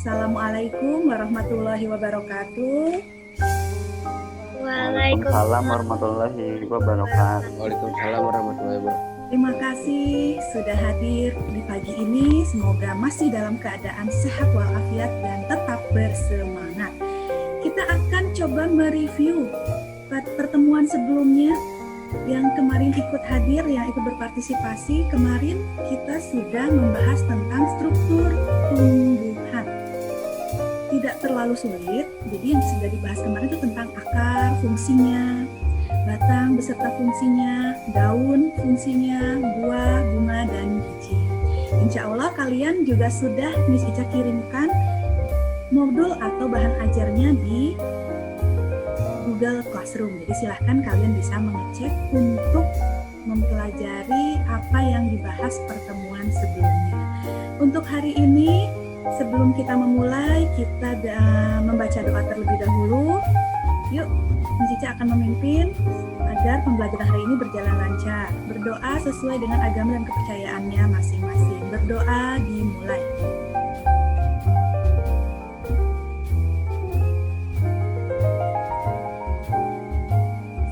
Assalamualaikum warahmatullahi wabarakatuh. Waalaikumsalam warahmatullahi wabarakatuh. Waalaikumsalam warahmatullahi wabarakatuh. Terima kasih sudah hadir di pagi ini. Semoga masih dalam keadaan sehat walafiat dan tetap bersemangat. Kita akan coba mereview pertemuan sebelumnya yang kemarin ikut hadir, yang ikut berpartisipasi. Kemarin kita sudah membahas tentang struktur tumbuhan. Tidak terlalu sulit, jadi yang sudah dibahas kemarin itu tentang akar, fungsinya, batang beserta fungsinya, daun fungsinya, buah, bunga, dan biji. Insya Allah kalian juga sudah Miss Ica kirimkan modul atau bahan ajarnya di Google Classroom. Jadi silahkan kalian bisa mengecek untuk mempelajari apa yang dibahas pertemuan sebelumnya. Untuk hari ini, sebelum kita memulai, kita membaca doa terlebih dahulu. Yuk, Miss Ica akan memimpin agar pembelajaran hari ini berjalan lancar. Berdoa sesuai dengan agama dan kepercayaannya masing-masing. Berdoa dimulai.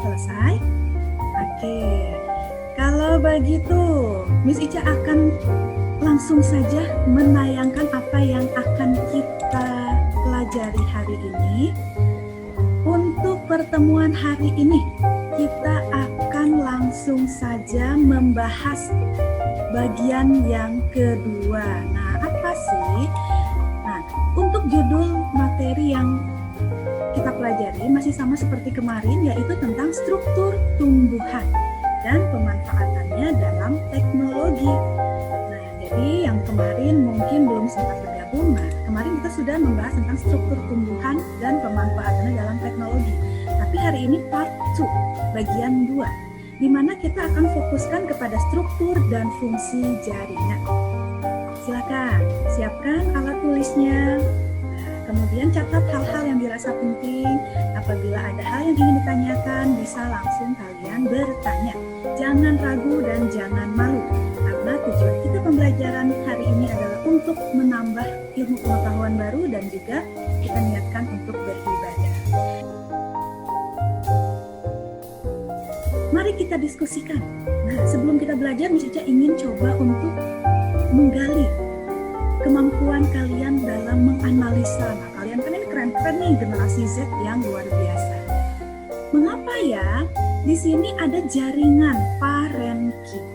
Selesai? Oke. Kalau begitu, Miss Ica akan langsung saja menayangkan apa yang akan kita pelajari hari ini. Untuk pertemuan hari ini, kita akan langsung saja membahas bagian yang kedua. Nah, apa sih? Nah, untuk judul materi yang kita pelajari masih sama seperti kemarin, yaitu tentang struktur tumbuhan dan pemanfaatannya dalam teknologi. Nah, jadi yang kemarin mungkin belum sempat bergabung. Nah, kemarin kita sudah membahas tentang struktur tumbuhan dan pemanfaatannya dalam teknologi. Tapi hari ini part 2, bagian 2, di mana kita akan fokuskan kepada struktur dan fungsi jaringan. Silakan siapkan alat tulisnya. Kemudian catat hal-hal yang dirasa penting. Apabila ada hal yang ingin ditanyakan, bisa langsung kalian bertanya. Jangan ragu dan jangan malu, karena tujuan kita pembelajaran hari ini adalah untuk menambah ilmu pengetahuan baru dan juga kita niatkan untuk beribadah. Mari kita diskusikan. Nah, sebelum kita belajar, Miss Ica ingin coba untuk menggali kemampuan kalian dalam menganalisa. Nah, kalian kan ini keren-keren nih, generasi Z yang luar biasa. Mengapa ya? Di sini ada jaringan parenkim.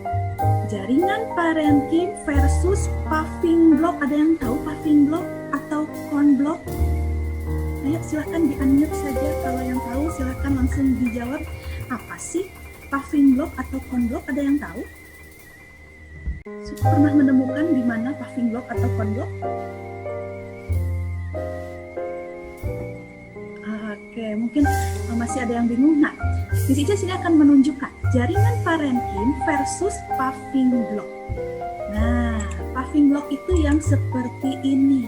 Jaringan parenkim versus paving block. Ada yang tahu paving block atau corn block? Ayo silahkan di-unmute saja. Kalau yang tahu silahkan langsung dijawab. Apa sih paving block atau corn block? Ada yang tahu? Pernah menemukan di mana paving block atau corn block? Oke, mungkin masih ada yang bingung. Nah, Miss Ica sini akan menunjukkan jaringan parenkim versus paving block. Nah, paving block itu yang seperti ini,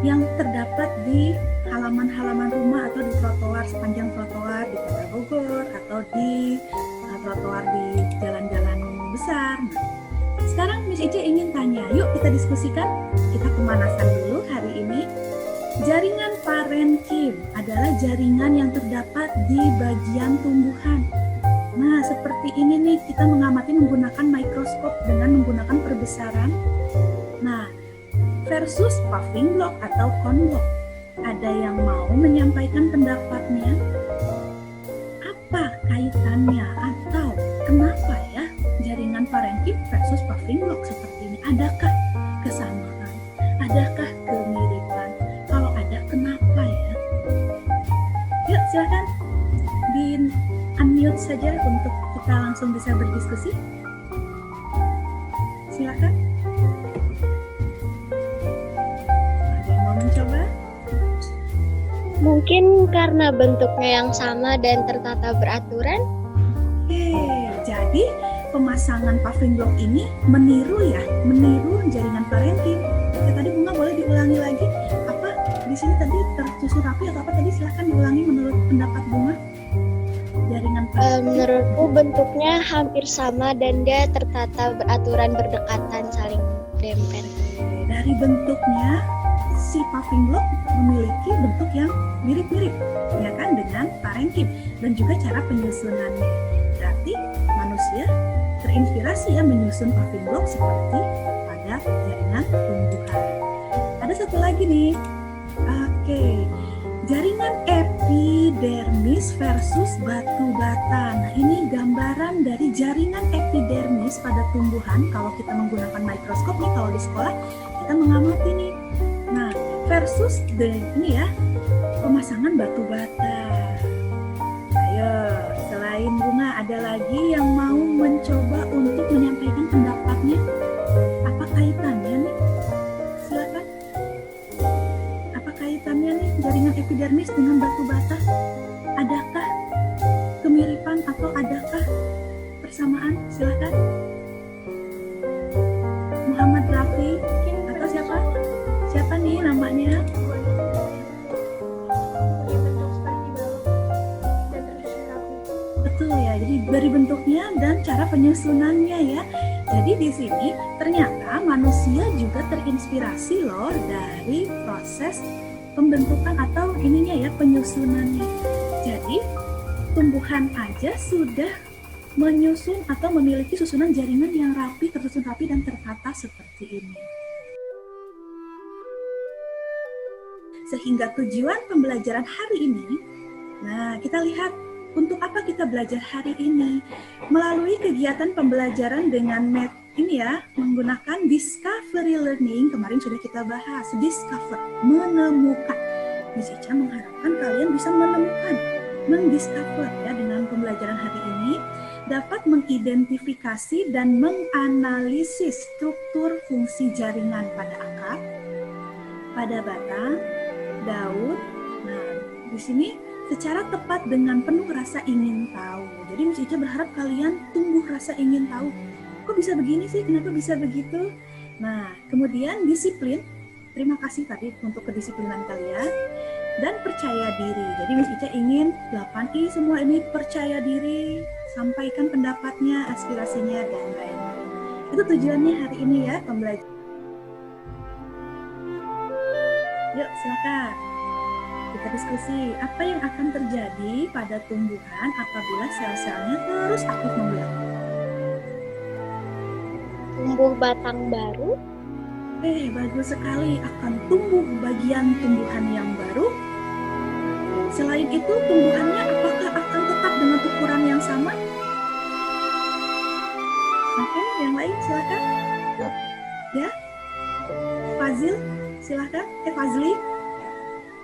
yang terdapat di halaman-halaman rumah atau di trotoar, sepanjang trotoar di Kota Bogor atau di trotoar di jalan-jalan besar. Nah, sekarang Miss Ica ingin tanya, yuk kita diskusikan, kita pemanasan dulu hari ini. Jaringan parenkim adalah jaringan yang terdapat di bagian tumbuhan. Nah, seperti ini nih, kita mengamati menggunakan mikroskop dengan menggunakan perbesaran. Nah, versus paving block atau corn block. Ada yang mau menyampaikan pendapatnya? Apa kaitannya atau kenapa ya jaringan parenkim versus paving block seperti ini? Adakah kesamaan? Adakah kemiripan? Kalau ada, kenapa ya? Yuk silakan di unmute saja untuk kita langsung bisa berdiskusi. Silakan. Ada yang mau mencoba? Mungkin karena bentuknya yang sama dan tertata beraturan. Oke, jadi pemasangan paving block ini meniru jaringan parenkim. Ya, tadi Bunga boleh diulangi lagi? Apa di sini tadi tersusun rapi atau apa tadi? Silahkan diulangi menurut pendapat Bunga. Jaringan parenkim. Menurutku bentuknya hampir sama dan dia tertata beraturan berdekatan saling dempet. Dari bentuknya si paving block memiliki bentuk yang mirip-mirip, ya kan, dengan parenkim dan juga cara penyusunannya. Berarti manusia terinspirasi ya menyusun paving block seperti pada jaringan tumbuhan. Ada satu lagi nih. Oke. Jaringan epidermis versus batu bata. Nah, ini gambaran dari jaringan epidermis pada tumbuhan. Kalau kita menggunakan mikroskop nih, kalau di sekolah kita mengamati nih. Nah, versus ini ya, pemasangan batu bata. Ayo, selain Bunga, ada lagi yang mau mencoba untuk menyampaikan pendapatnya? Apa kaitannya nih? Silakan. Apa kaitannya nih jaringan epidermis dengan batu bata? Adakah kemiripan atau adakah persamaan? Silakan. Muhammad Rafi atau siapa? Siapa nih namanya? Betul ya. Jadi dari bentuknya dan cara penyusunannya ya. Jadi di sini ternyata manusia juga terinspirasi loh dari proses pembentukan atau ininya ya, penyusunannya. Jadi tumbuhan aja sudah menyusun atau memiliki susunan jaringan yang rapi, tersusun rapi dan tertata seperti ini. Sehingga tujuan pembelajaran hari ini, nah kita lihat untuk apa kita belajar hari ini. Melalui kegiatan pembelajaran dengan menggunakan discovery learning, kemarin sudah kita bahas, discover, menemukan. Miss Ica mengharapkan kalian bisa menemukan, mendiscover ya, dengan pembelajaran hari ini dapat mengidentifikasi dan menganalisis struktur fungsi jaringan pada akar, pada batang, daun. Nah, di sini secara tepat dengan penuh rasa ingin tahu. Jadi Miss Ica berharap kalian tumbuh rasa ingin tahu. Kok bisa begini sih? Kenapa bisa begitu? Nah, kemudian disiplin. Terima kasih tadi untuk kedisiplinan kalian. Dan percaya diri. Jadi Miss Ica ingin 8I semua ini percaya diri, sampaikan pendapatnya, aspirasinya, dan lain-lain. Itu tujuannya hari ini ya, pembelajaran. Yuk, silakan. Kita diskusi, apa yang akan terjadi pada tumbuhan apabila sel-selnya terus aktif membelah? Tumbuh batang baru. Bagus sekali, akan tumbuh bagian tumbuhan yang baru. Selain itu, tumbuhannya apakah akan tetap dengan ukuran yang sama? Oke, yang lain silakan. Ya. Fazil, silakan. Fazli.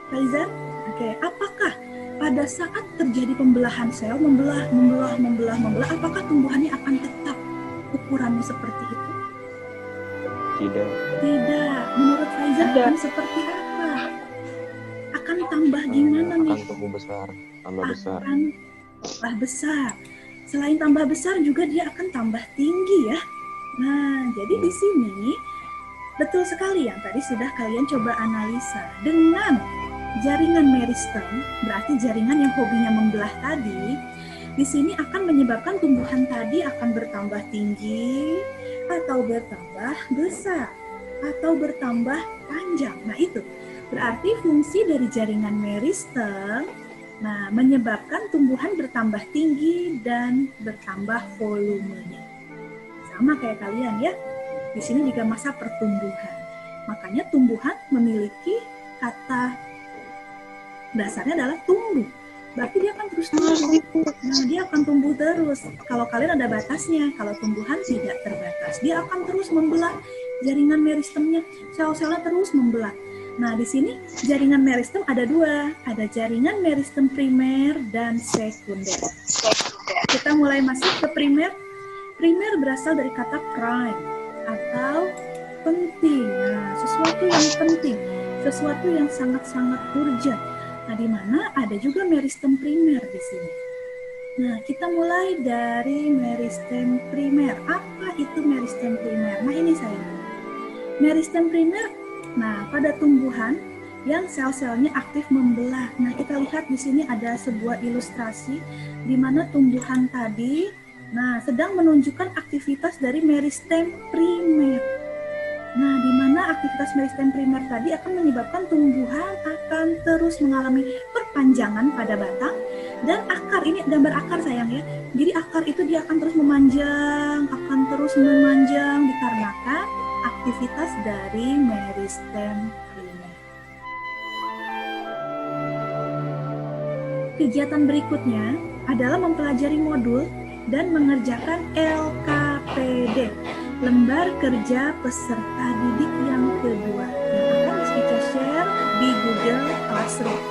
Faizan, oke. Apakah pada saat terjadi pembelahan sel, membelah, apakah tumbuhannya akan tetap ukurannya seperti itu? Tidak. Menurut Faizan akan seperti apa? Akan tambah gimana nih? Akan tumbuh besar, tambah besar. Akan tambah besar. Selain tambah besar juga dia akan tambah tinggi ya. Nah, jadi di sini betul sekali yang tadi sudah kalian coba analisa. Dengan jaringan meristem, berarti jaringan yang hobinya membelah tadi, di sini akan menyebabkan tumbuhan tadi akan bertambah tinggi, atau bertambah besar, atau bertambah panjang. Nah itu, berarti fungsi dari jaringan meristem, nah menyebabkan tumbuhan bertambah tinggi dan bertambah volumenya. Sama kayak kalian ya, di sini juga masa pertumbuhan. Makanya tumbuhan memiliki kata dasarnya adalah tumbuh. Berarti dia akan terus tumbuh. Nah, dia akan tumbuh terus. Kalau kalian ada batasnya, kalau tumbuhan tidak terbatas. Dia akan terus membelah jaringan meristemnya. Sel-selnya terus membelah. Nah, di sini jaringan meristem ada dua. Ada jaringan meristem primer dan sekunder. Kita mulai masuk ke primer. Primer berasal dari kata prime atau penting. Nah, sesuatu yang penting. Sesuatu yang sangat-sangat urgent. Nah, di mana ada juga meristem primer di sini. Nah, kita mulai dari meristem primer. Apa itu meristem primer? Nah, ini saya. Meristem primer, nah pada tumbuhan yang sel-selnya aktif membelah. Nah, kita lihat di sini ada sebuah ilustrasi di mana tumbuhan tadi, nah sedang menunjukkan aktivitas dari meristem primer. Nah, di mana aktivitas meristem primer tadi akan menyebabkan tumbuhan akan terus mengalami perpanjangan pada batang dan akar, ini gambar akar sayang ya. Jadi akar itu dia akan terus memanjang dikarenakan aktivitas dari meristem primer. Kegiatan berikutnya adalah mempelajari modul dan mengerjakan LKPD, lembar kerja peserta didik yang kedua, yang akan Miss Ica share di Google Classroom,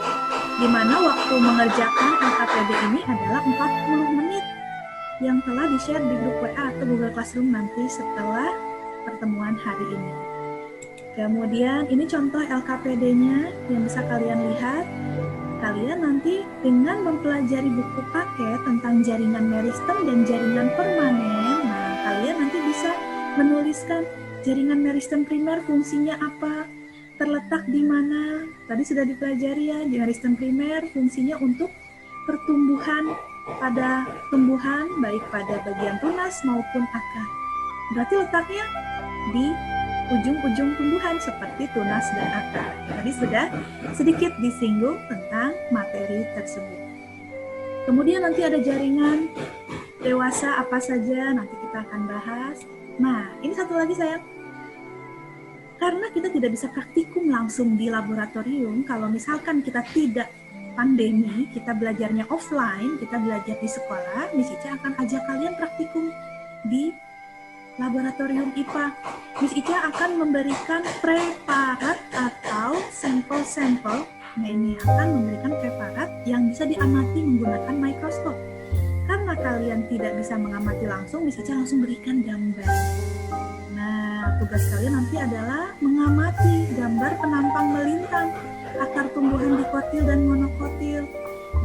di mana waktu mengerjakan LKPD ini adalah 40 menit yang telah di-share di grup WA atau Google Classroom nanti setelah pertemuan hari ini. Kemudian ini contoh LKPD-nya yang bisa kalian lihat. Kalian nanti dengan mempelajari buku paket tentang jaringan meristem dan jaringan permanen, nah kalian nanti bisa menuliskan jaringan meristem primer fungsinya apa, terletak di mana. Tadi sudah dipelajari ya, meristem primer fungsinya untuk pertumbuhan pada tumbuhan baik pada bagian tunas maupun akar. Berarti letaknya di ujung-ujung tumbuhan seperti tunas dan akar. Tadi sudah sedikit disinggung tentang materi tersebut. Kemudian nanti ada jaringan dewasa apa saja, nanti kita akan bahas. Nah, ini satu lagi sayang. Karena kita tidak bisa praktikum langsung di laboratorium, kalau misalkan kita tidak pandemi, kita belajarnya offline, kita belajar di sekolah, Miss Ica akan ajak kalian praktikum di laboratorium IPA. Miss Ica akan memberikan preparat atau sampel-sampel. Nah, ini akan memberikan preparat yang bisa diamati menggunakan mikroskop. Karena kalian tidak bisa mengamati langsung, Miss Ica langsung berikan gambar. Nah, tugas kalian nanti adalah mengamati gambar penampang melintang akar tumbuhan dikotil dan monokotil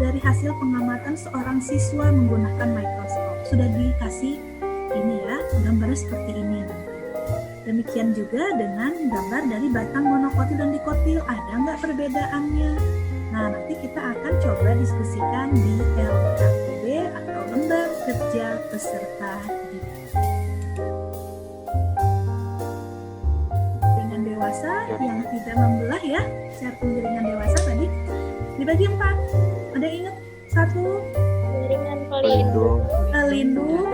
dari hasil pengamatan seorang siswa menggunakan mikroskop. Sudah dikasih ini ya, gambarnya seperti ini. Demikian juga dengan gambar dari batang monokotil dan dikotil, ada nggak perbedaannya? Nah, nanti kita akan coba diskusikan di LKPD atau lembar kerja peserta didik. Dengan dewasa yang tidak membelah ya, share penjaringan dewasa tadi dibagi 4. Ada yang ingat? 1, Jaringan pelindung, pelindung,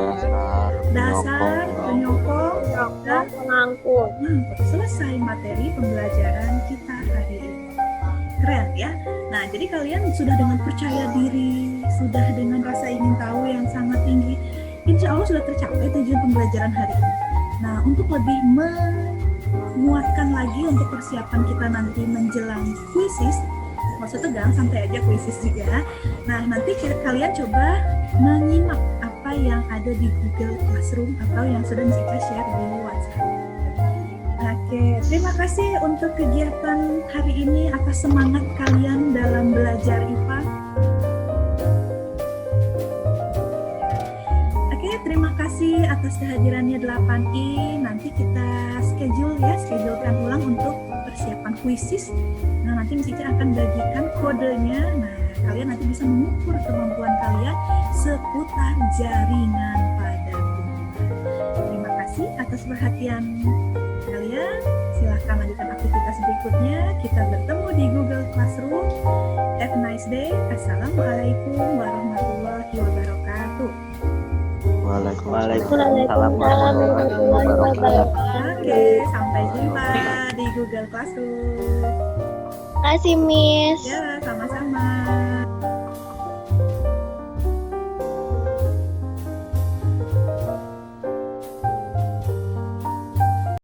dasar, penyokong, dan pengangkut. Selesai materi pembelajaran kita hari ini. Keren ya. Nah, jadi kalian sudah dengan percaya diri, sudah dengan rasa ingin tahu yang sangat tinggi, insya Allah sudah tercapai tujuan pembelajaran hari ini. Nah, untuk lebih menguatkan lagi untuk persiapan kita nanti menjelang kuisis, maksud tegang, santai aja kuisis juga. Nah, nanti kalian coba menyimak apa yang ada di Google Classroom atau yang sudah Miss Ica share di WhatsApp. Oke, terima kasih untuk kegiatan hari ini atas semangat kalian dalam belajar IPA. Oke, terima kasih atas kehadirannya 8I. Nanti kita schedulekan ulang untuk persiapan kuisis. Nah, nanti Miss Ica akan bagikan kodenya. Nah, kalian nanti bisa mengukur kemampuan kalian seputar jaringan pada tumbuhan. Terima kasih atas perhatian kalian. Silahkan lanjutkan aktivitas berikutnya. Kita bertemu di Google Classroom. Have a nice day. Assalamualaikum warahmatullahi wabarakatuh. Waalaikumsalam warahmatullahi wabarakatuh. Oke, sampai jumpa di Google Classroom. Terima kasih, Miss. Ya, sama-sama.